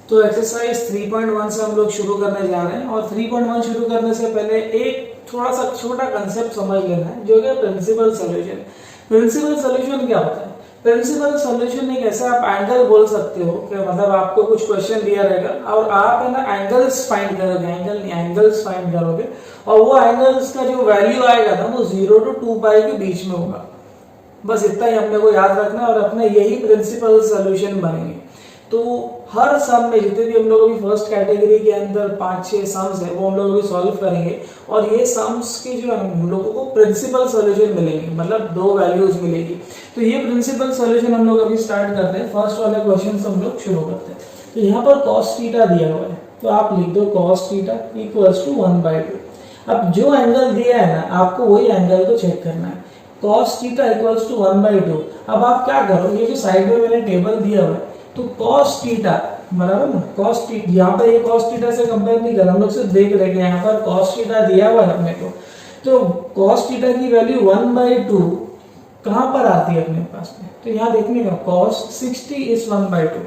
तो एक्सरसाइज 3.1 से हम लोग शुरू करने जा रहे हैं और 3.1 शुरू करने से पहले एक थोड़ा सा छोटा कंसेप्ट समझ लेना है जो कि प्रिंसिपल सॉल्यूशन। प्रिंसिपल सॉल्यूशन क्या होता है? प्रिंसिपल सॉल्यूशन एक ऐसा आप एंगल बोल सकते हो कि मतलब आपको कुछ क्वेश्चन दिया रहेगा और आप है ना एंगल्स फाइंड करोगे, एंगल नहीं एंगल्स फाइंड करोगे और वो एंगल्स का जो वैल्यू आएगा ना वो 0 to 2 पाई के बीच में होगा। बस इतना ही हमने को याद रखना और अपने यही प्रिंसिपल सॉल्यूशन बनेंगे। तो हर सम में जितने भी हम लोग अभी फर्स्ट कैटेगरी के अंदर 5-6 सम्स है वो हम लोग अभी सॉल्व करेंगे और ये सम्स के जो हम लोगों को प्रिंसिपल सॉल्यूशन मिलेंगे, मतलब 2 वैल्यूज मिलेगी। तो ये प्रिंसिपल सॉल्यूशन हम लोग अभी स्टार्ट करते हैं। फर्स्ट वाले क्वेश्चन से हम लोग शुरू करते हैं। तो यहाँ पर cos थीटा दिया हुआ है तो आप लिख दो cos थीटा इक्वल्स टू 1/2। अब जो एंगल दिया है ना आपको वही एंगल को चेक करना है। cos theta equals to 1/2। अब आप क्या करो, ये जो साइड में मैंने टेबल दिया हुआ है तो cos थीटा बराबर ना cos थीटा, यहाँ पर ये cos थीटा से कंपेयर नहीं कर, हम लोग सिर्फ देख रहे हैं यहाँ पर cos थीटा दिया हुआ है अपने को। तो cos थीटा की वैल्यू 1/2 कहाँ पर आती है अपने पास में? तो यहाँ देखने का cos 60 इज 1/2।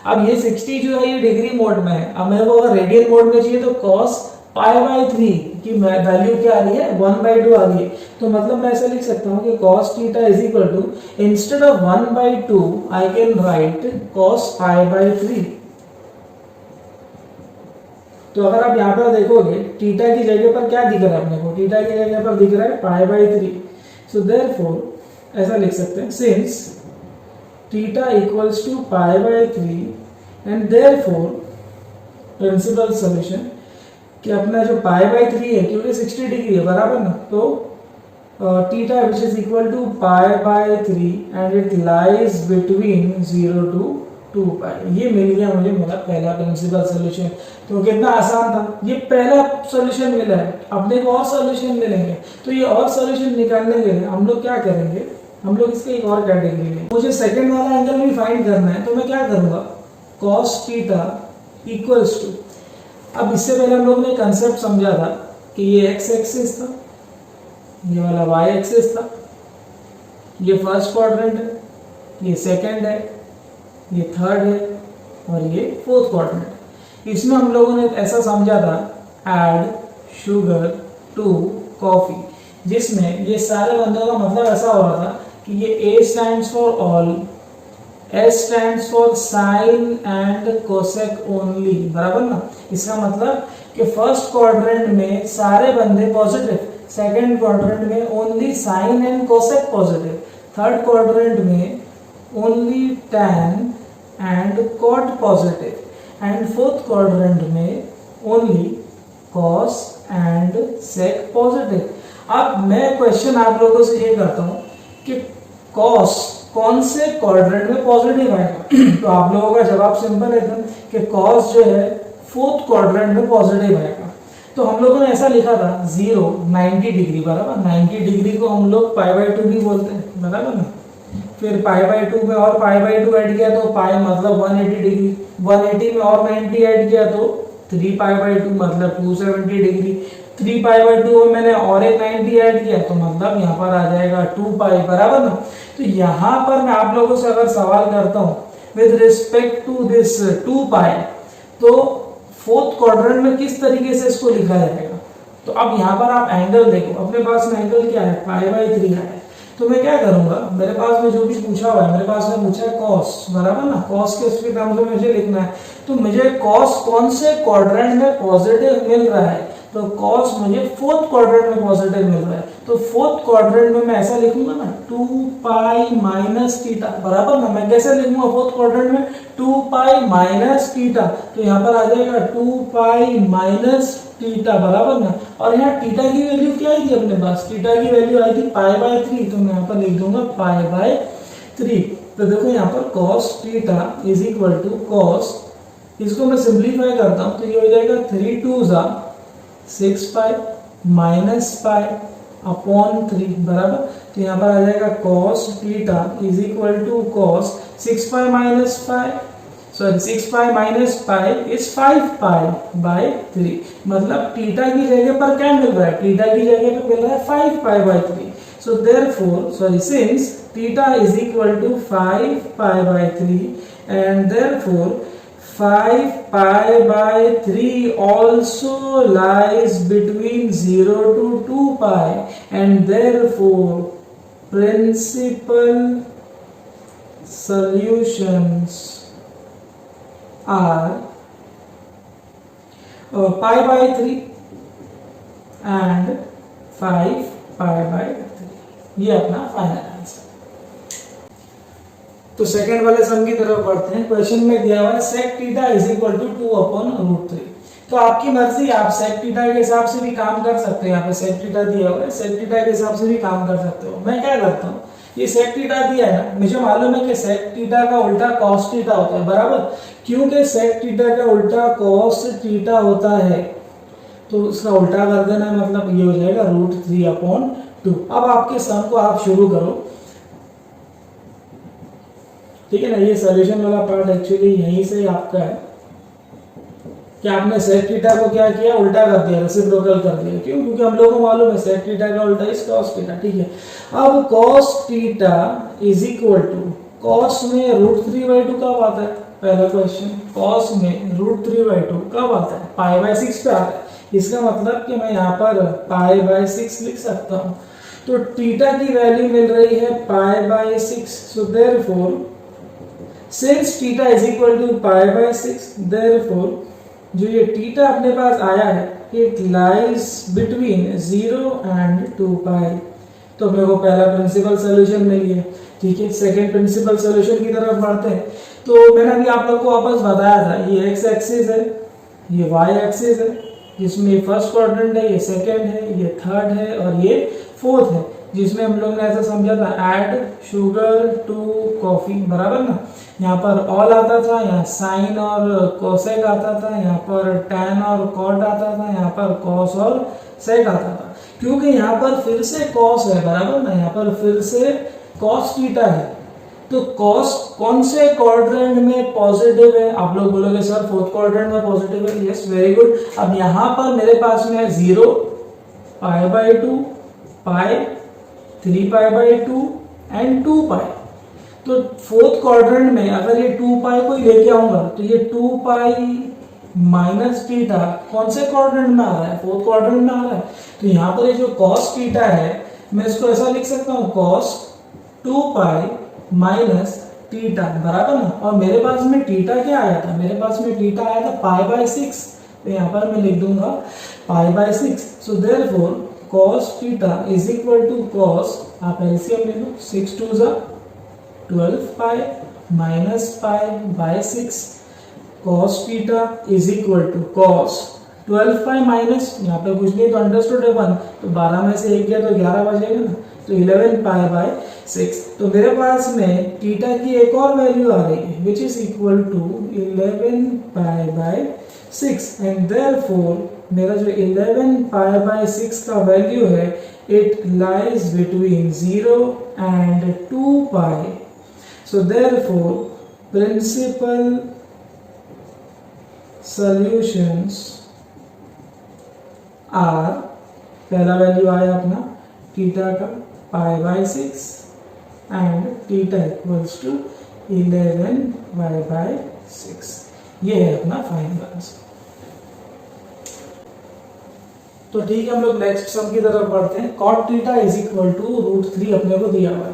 अब ये 60 जो है ये डिग्री मोड में है। अब मेरे को अगर रेडियन मोड में चाहिए तो cos π/3 की वैल्यू क्या आ रही है? 1/2 आ रही है। तो मतलब मैं ऐसा लिख सकता हूँ कि cos theta is equal to instead of 1/2 I can write cos π/3। तो अगर आप यहाँ पर देखोगे थीटा की जगह पर क्या दिख रहा है अपने को? थीटा की जगह पर दिख रहा है π/3। सो देयरफॉर ऐसा लिख सकते हैं since theta equals to π/3 and therefore principal solution कि अपना जो π/3 है क्योंकि 60 डिग्री है बराबर ना, तो theta which is equal to π/3 and it lies between 0 to 2 pi. ये मिल गया मुझे मेरा पहला प्रिंसिपल सॉल्यूशन। तो कितना आसान था, ये पहला सॉल्यूशन मिला है। अपने को और सॉल्यूशन मिलेंगे तो ये और सॉल्यूशन निकालने के लिए हम लोग क्या करेंगे, हम लोग इसके एक और कैटेगरी में मुझे सेकंड वाला एंगल भी फाइंड करना है। तो मैं क्या करूंगा cos थीटा इक्वल्स टू, अब इससे पहले हम लोग ने कंसेप्ट समझा था कि ये x एक्सिस था, ये वाला y एक्सिस था, ये फर्स्ट क्वाड्रेंट है, ये सेकंड है, ये थर्ड है और ये फोर्थ क्वाड्रेंट। इसमें हम लोगों ने ऐसा समझा था ऐड शुगर टू कॉफी, जिसमें ये सारे बंदों का मतलब ऐसा हो रहा था कि ये A stands for all, S stands for sine and cosec only, बराबर ना। इसका मतलब कि फर्स्ट क्वाड्रेंट में सारे बंदे पॉजिटिव, सेकंड क्वाड्रेंट में only sine and cosec positive, third quadrant में only tan and cot positive and fourth quadrant में only cos and sec positive. अब मैं क्वेश्चन आप लोगों से ये करता हूँ कि कॉस कौन से क्वाड्रेंट में पॉजिटिव आएगा? तो आप लोगों का जवाब सिंपल है कि कॉस जो है फोर्थ क्वाड्रेंट में पॉजिटिव आएगा। तो हम लोगों ने ऐसा लिखा था 0 90 डिग्री बराबर, 90 डिग्री को हम लोग π/2 भी बोलते हैं बराबर ना। फिर π/2 में और π/2 ऐड किया तो पाई मतलब 180 डिग्री, 180 में और 90 ऐड किया तो 3π/2 मतलब 270 डिग्री, 3π/2 में मैंने और एक 90 ऐड किया तो मतलब यहाँ पर आ जाएगा 2 पाई बराबर ना। तो यहाँ पर मैं आप लोगों से अगर सवाल करता हूँ with respect to this 2 pi, तो फोर्थ क्वाड्रेंट में किस तरीके से इसको लिखा जाएगा? तो अब यहाँ पर आप एंगल देखो, अपने पास में एंगल क्या है? π/3 है। तो मैं क्या करूंगा, मेरे पास में जो भी पूछा हुआ है, मेरे पास में पूछा है cos बराबर ना, cos के उसके टर्म्स में मुझे लिखना है। तो मुझे cos कौन से क्वाड्रेंट में पॉजिटिव मिल रहा है? तो cos मुझे फोर्थ क्वाड्रेंट में पॉजिटिव मिल रहा है। तो फोर्थ क्वाड्रेंट में मैं ऐसा लिखूंगा ना 2 पाई माइनस थीटा बराबर ना। मैं कैसे लिखूंगा फोर्थ क्वाड्रेंट में? 2 पाई माइनस थीटा। तो यहाँ पर आ जाएगा 2 पाई माइनस थीटा बराबर ना। और यहाँ थीटा की वैल्यू क्या आई थी अपने पास? थीटा की वैल्यू आई थी π/3। तो मैं यहाँ पर लिख दूंगा π/3। तो देखो यहाँ पर cos theta is equal to cos, इसको मैं सिंप्लीफाई करता हूँ तो ये हो जाएगा 3 2 6 पाई माइनस पाई अपॉन 3 बराबर। तो यहाँ पर आ जाएगा cos theta is equal to cos 6 pi minus pi, sorry 6 pi minus pi is 5 pi. मतलब थीटा की जगह पर क्या मिल रहा है? थीटा की जगह पर मिल रहा है 5 पाई/3। So therefore, since theta is equal to 5 pi by 3, and therefore 5 pi by 3 also lies between 0 to 2 pi, and therefore principal solutions are pi by 3 and 5 pi by 3. ये अपना फाइनल आंसर। तो second वाले सम की तरफ बढ़ते हैं। Question में दिया हुआ है sec theta is equal to 2/√3। तो आपकी मर्जी, आप sec थीटा के हिसाब से भी काम कर सकते हो। यहाँ पे sec थीटा दिया हुआ है, sec थीटा के हिसाब से भी काम कर सकते हो। मैं क्या करता हूँ, ये sec थीटा दिया है ना, मुझे मालूम है कि sec थीटा का उल्टा cos थीटा होता है, बराबर। क्योंकि sec थीटा का उल्टा cos थीटा होता है, तो उसका उल्टा कर देना, मतलब ये हो जाएगा √3/2। अब आपके सम को आप शुरू करो, ठीक है ना। ये सॉल्यूशन वाला पार्ट एक्चुअली यहीं से आपका है कि आपने sec थीटा को क्या किया, उल्टा कर दिया, रेसिप्रोकल कर दिया। क्यों? क्योंकि हम लोगों को मालूम है sec थीटा का उल्टा इज cos थीटा, ठीक है। अब cos theta is equal to, cos में √3/2 कब आता है? पहला क्वेश्चन, cos में √3/2 कब आता है? π/6 पे आता है। इसका मतलब कि मैं यहाँ पर π/6 लिख सकता हूँ। तो थीटा की वैल्यू मिल रही है π/6। So therefore since theta is equal to π/6, therefore जो ये थीटा अपने पास आया है, it lies between 0 and 2 pi. तो मेरे को पहला प्रिंसिपल सॉल्यूशन मिल गया, ठीक है। सेकंड प्रिंसिपल सॉल्यूशन की तरफ बढ़ते हैं। तो मैंने अभी आप लोग को वापस बताया था, ये एक्स एक्सिस है, ये वाई एक्सिस है, जिसमें फर्स्ट क्वाड्रेंट है, ये सेकंड है, ये थर्ड है और ये फोर्थ है, जिसमें हम लोग ने ऐसा समझा था ऐड शुगर टू कॉफी, बराबर ना। यहाँ पर ऑल आता था, यहाँ साइन और कोसेक आता था, यहाँ पर टैन और कॉट आता था, यहाँ पर कॉस और सेक आता था। क्योंकि यहाँ पर फिर से कॉस है, बराबर ना, यहाँ पर फिर से कॉस थीटा है। तो कॉस कौन से क्वाड्रेंट में पॉजिटिव है? आप लोग बोलोगे सर फोर्थ क्वाड्रेंट में पॉजिटिव है। Yes, very good. अब यहाँ पर मेरे पास में है 0, π/2, पाई, 3 π/2 एंड 2 पाई। तो फोर्थ क्वाड्रेंट में अगर ये 2 पाई को लेके आऊंगा तो ये 2 पाई माइनस थीटा कौन से क्वाड्रेंट में आ रहा है? फोर्थ क्वाड्रेंट में आ रहा है। तो यहाँ पर ये जो कॉस थीटा है, मैं इसको ऐसा लिख सकता हूँ, कॉस 2 पाई माइनस थीटा, बराबर ना। और मेरे पास में थीटा क्या आया था? मेरे पास में थीटा आया था π/6। तो यहाँ पर मैं लिख दूंगा π/6। So therefore cos theta is equal to cos, आप एलसीएम ले लो, 6 2 जा 12 pi minus π/6। cos theta is equal to cos 12 pi minus, यहाँ पे कुछ नहीं तो अंडरस्टूड है 1, तो 12 में से 1 गया तो 11 बचेगा ना, तो 11 π/6। तो मेरे पास में थीटा की एक और वैल्यू आ रही है which is equal to 11 π/6 and therefore मेरा जो 11 π/6 का वैल्यू है, it lies between 0 and 2 pi. So therefore principal solutions are, पहला वैल्यू आया अपना थीटा का π/6 एंड थीटा इक्वल्स टू 11 π/6। ये है अपना फाइनल आंसर। तो ठीक है, हम लोग नेक्स्ट सम की तरफ बढ़ते हैं। cot theta is equal to √3 अपने को दिया हुआ है।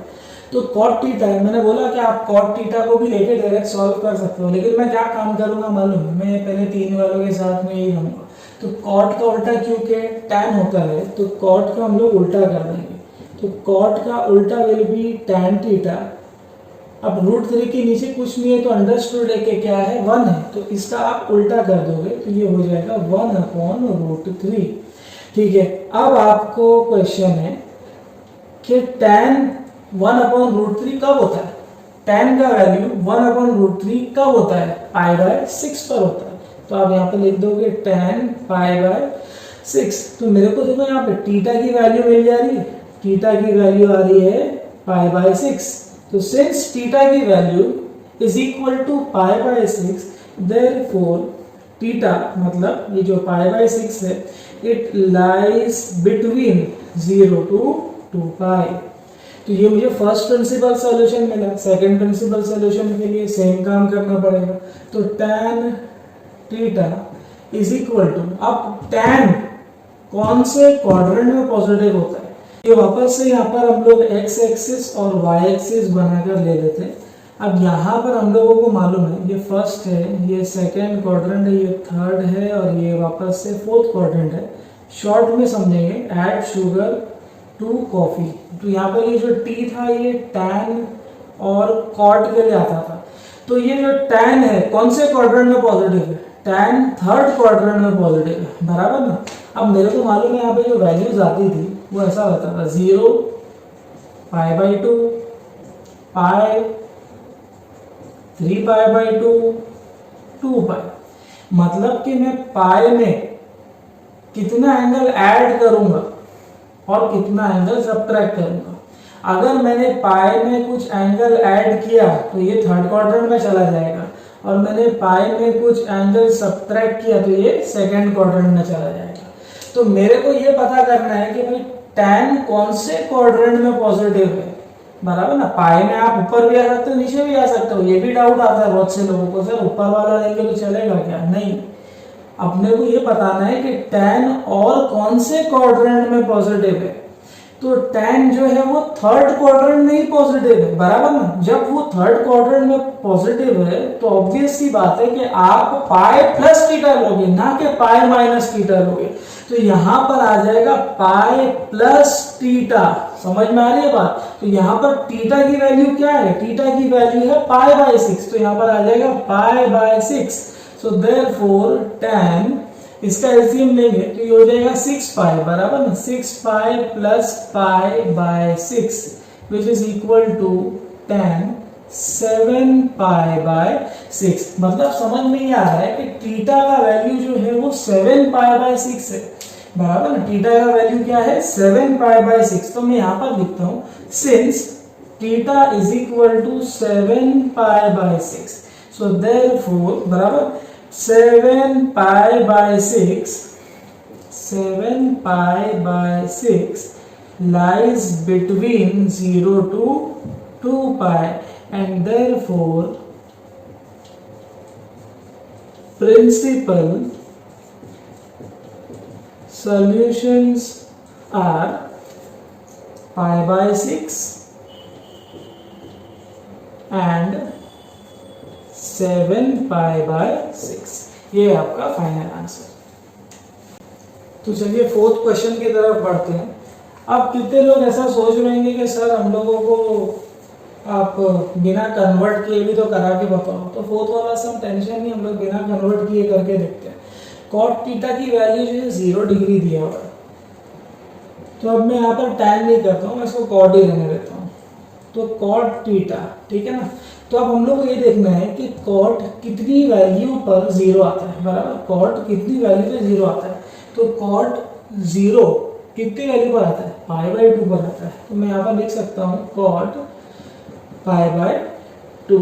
तो cot थीटा है, मैंने बोला कि आप cot थीटा को भी लेके डायरेक्ट सॉल्व कर सकते हो, लेकिन मैं क्या काम करूंगा मालूम, मैं पहले 3 वालों के साथ में यही रहूंगा। तो cot का उल्टा क्योंकि tan होता है, तो cot का हम लोग उल्टा कर देंगे। तो cot का उल्टा विल बी tan थीटा। अब √3 के नीचे कुछ नहीं है तो अंडरस्टूड है कि क्या है, 1 है, तो इसका आप उल्टा कर दोगे तो ये हो जाएगा 1/√3। ठीक है। अब आपको क्वेश्चन है कि tan 1/√3 कब होता है? tan का वैल्यू 1/√3 कब होता है? π/6 पर होता है। तो आप यहाँ पे लिख दोगे tan π/6। तो मेरे को देखो यहाँ पे थीटा की वैल्यू मिल जा रही है, थीटा की वैल्यू आ रही है π/6। तो सिंस थीटा की value is equal to π/6, therefore theta मतलब ये जो π/6 है, it lies between 0 to 2 pi. तो ये मुझे फर्स्ट प्रिंसिपल सॉल्यूशन मिला। सेकंड प्रिंसिपल सॉल्यूशन के लिए सेम काम करना पड़ेगा। तो tan theta is equal to, अब tan कौन से क्वाड्रेंट में पॉजिटिव होता है, ये वापस से यहाँ पर हम लोग x एक्सिस और y एक्सिस बनाकर ले लेते हैं। अब यहाँ पर हम लोगों को मालूम है ये फर्स्ट है, ये सेकंड क्वाड्रेंट है, ये थर्ड है और ये वापस से फोर्थ क्वाड्रेंट है। शॉर्ट में समझेंगे, ऐड शुगर टू कॉफी। तो यहाँ पर ये जो टी था ये टैन और कॉट के लिए आता था। तो ये जो टैन है कौन से क्वाड्रेंट में पॉजिटिव है, टैन थर्ड क्वाड्रेंट में पॉजिटिव है, बराबर ना। अब मेरे को मालूम है यहाँ पे जो वैल्यूज आती थी वो ऐसा होता था 0, π/2, पाई, 3π/2, 2π। मतलब कि मैं पाई में कितना एंगल ऐड करूंगा और कितना एंगल सब्ट्रैक्ट करूंगा। अगर मैंने पाई में कुछ एंगल ऐड किया तो ये थर्ड क्वाड्रेंट में चला जाएगा, और मैंने पाई में कुछ एंगल सब्ट्रैक्ट किया तो ये सेकंड क्वाड्रेंट में चला जाएगा। तो मेरे को ये पता करना है कि भाई टैन कौन से क्वाड्रेंट में पॉजिटिव है, बराबर ना। पाई में आप ऊपर भी आ सकते हो, नीचे भी आ सकते हो। ये भी डाउट आता है बहुत से लोगों को, सर ऊपर वाला लेंगे तो चलेगा क्या? नहीं, अपने को ये बताना है कि टैन और कौन से क्वाड्रेंट में पॉजिटिव है। तो टैन जो है वो थर्ड क्वाड्रेंट में ही पॉजिटिव है, बराबर ना। जब वो थर्ड क्वाड्रेंट में पॉजिटिव है तो ऑब्वियस सी बात है कि आप पाई प्लस थीटा लोगे, ना कि पाई माइनस थीटा लोगे। तो यहां पर आ जाएगा पाई प्लस थीटा। समझ में आ रही है बात? तो यहाँ पर थीटा की वैल्यू क्या है, थीटा की वैल्यू है π/6। तो यहाँ पर आ जाएगा π/6। सो देयरफॉर tan, इसका एलसीएम लेंगे तो ये हो जाएगा 6π, बराबर ना। 6π plus π/6 which is equal to tan 7π/6। मतलब समझ में ही आ रहा है कि थीटा का वैल्यू जो है वो 7π/6 है, बराबर ना। थीटा का वैल्यू क्या है, 7π/6। तो मैं यहाँ पर लिखता हूँ since theta is equal to 7π/6, so therefore बराबर 7π/6 lies between 0 to 2π, and therefore principal solutions are π/6 and 7π/6। ये आपका फाइनल आंसर। तो चलिए फोर्थ क्वेश्चन की तरफ बढ़ते हैं। अब कितने लोग ऐसा सोच रहे होंगे कि सर हम लोगों को आप बिना कन्वर्ट किए भी तो करा के बताओ। तो फोर्थ वाला सब टेंशन नहीं, हम लोग बिना कन्वर्ट किए करके देखते हैं। कॉट थीटा की वैल्यू जो है 0 डिग्री दिया हुआ है, तो अब मैं यहाँ पर टैन नहीं करता हूँ, मैं इसको कॉट ही रहने देता हूँ। तो कॉट थीटा, ठीक है ना। तो अब हम लोग को ये देखना है कि कॉट कितनी वैल्यू पर 0 आता है, बराबर। कॉट कितनी वैल्यू पर 0 आता है, तो कॉट 0 कितनी वैल्यू पर आता है, π/2 पर आता है। तो मैं यहाँ पर लिख सकता हूँ कॉट π/2।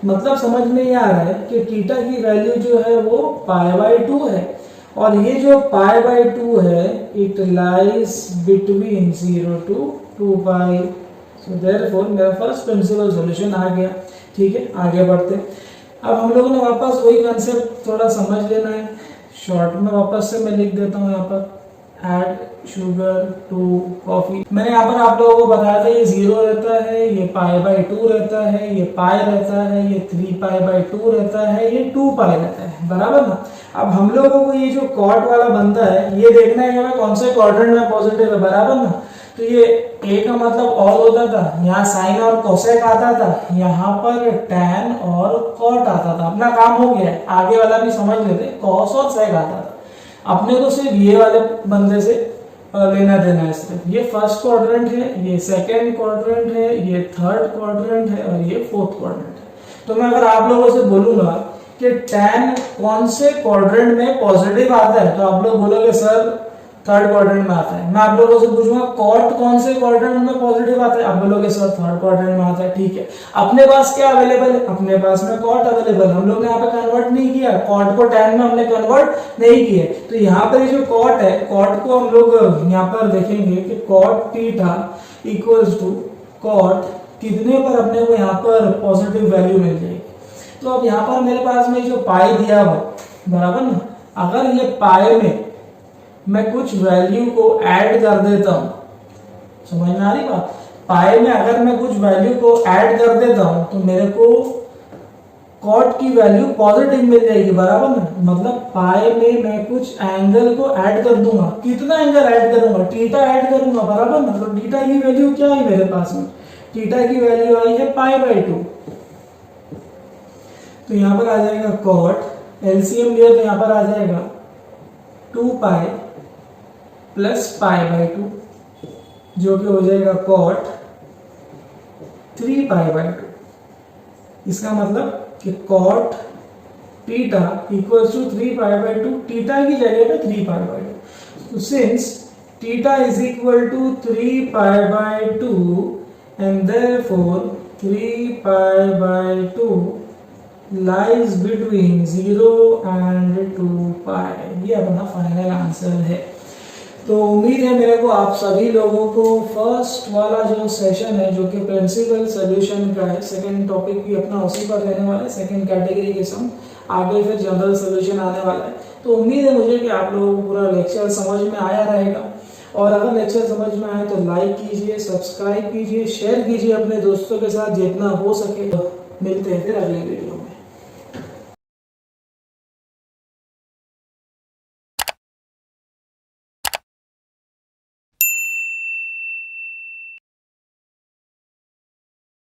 मतलब समझ में ये आ रहा है कि थीटा की वैल्यू जो है वो π/2 है, और ये जो π/2 है it lies between 0 to 2π। So therefore मेरा फर्स्ट प्रिंसिपल सॉल्यूशन आ गया। ठीक है, आगे बढ़ते। अब हम लोगों ने वापस वही कंसेप्ट थोड़ा समझ लेना है। शॉर्ट में वापस से मैं लिख देता हूँ यहाँ पर ऐड शुगर टू कॉफी। मैंने यहाँ पर आप लोगों को बताया था ये 0 रहता है, ये π/2 रहता है, ये पाई रहता है, ये 3π/2 रहता है, ये 2π रहता है, बराबर ना। अब हम लोगों को ये जो कॉट वाला बनता है ये देखना है कि कौन से क्वाड्रेंट में पॉजिटिव है, बराबर ना। तो ये ए का मतलब ऑल होता था, यहाँ साइन और कोसेक आता था, यहाँ पर टैन और कॉट आता था। अपना काम हो गया है, आगे वाला भी समझ लेते, कॉस और सेक आता था। अपने को सिर्फ ये वाले बंदे से लेना देना है सिर्फ। ये फर्स्ट क्वाड्रेंट है, ये सेकंड क्वाड्रेंट है, ये थर्ड क्वाड्रेंट है और ये फोर्थ क्वाड्रेंट है। तो मैं अगर आप लोगों से बोलूंगा कि टैन कौन से क्वाड्रेंट में पॉजिटिव आता है, तो आप लोग बोलोगे सर थर्ड क्वाड्रेंट में आता है। मैं आप लोगों से पूछूंगा कॉट कौन से क्वाड्रेंट में पॉजिटिव आता है, आप बोलोगे सर थर्ड क्वाड्रेंट में आता है। ठीक है, अपने पास क्या अवेलेबल है, अपने पास में कॉट अवेलेबल। हम लोग ने यहाँ पे कन्वर्ट नहीं किया, कॉट को टैन में हमने कन्वर्ट नहीं किया। तो यहाँ पर जो कॉट है, कॉट को हम लोग यहाँ पर देखेंगे कि cot theta equals to cot कितने पर अपने को यहाँ पर पॉजिटिव वैल्यू मिल जाएगी। तो अब यहाँ पर मेरे पास में जो पाई दिया हुआ बराबर ना, अगर ये पाई में मैं कुछ वैल्यू को ऐड कर देता हूं, समझ में आ रही बात, पाई में अगर मैं कुछ वैल्यू को ऐड कर देता हूं तो मेरे को कॉट की वैल्यू पॉजिटिव मिल जाएगी बराबर ना। मतलब पाई में मैं कुछ एंगल को ऐड कर दूंगा, कितना एंगल ऐड करूंगा, थीटा ऐड करूंगा बराबर ना। तो थीटा की वैल्यू क्या है मेरे पास में, थीटा की वैल्यू आई है π/2। तो यहां पर आ जाएगा कॉट, एलसीएम लिया तो यहां पर आ जाएगा 2π प्लस π/2 जो कि हो जाएगा कॉट 3π/2। इसका मतलब कि cot theta equals to 3π/2, theta की जगह पे 3π/2। तो since theta is equal to 3π/2 and therefore 3π/2 lies between 0 and 2π। ये अपना फाइनल आंसर है। तो उम्मीद है मेरे को आप सभी लोगों को फर्स्ट वाला जो सेशन है जो कि प्रिंसिपल सॉल्यूशन का है, सेकंड टॉपिक भी अपना उसी पर रहने वाला है, सेकंड कैटेगरी के सम, आगे फिर जनरल सॉल्यूशन आने वाला है। तो उम्मीद है मुझे कि आप लोगों को पूरा लेक्चर समझ में आया रहेगा, और अगर लेक्चर समझ में आए तो लाइक कीजिए, सब्सक्राइब कीजिए, शेयर कीजिए अपने दोस्तों के साथ जितना हो सके। मिलते हैं फिर अगले वीडियो।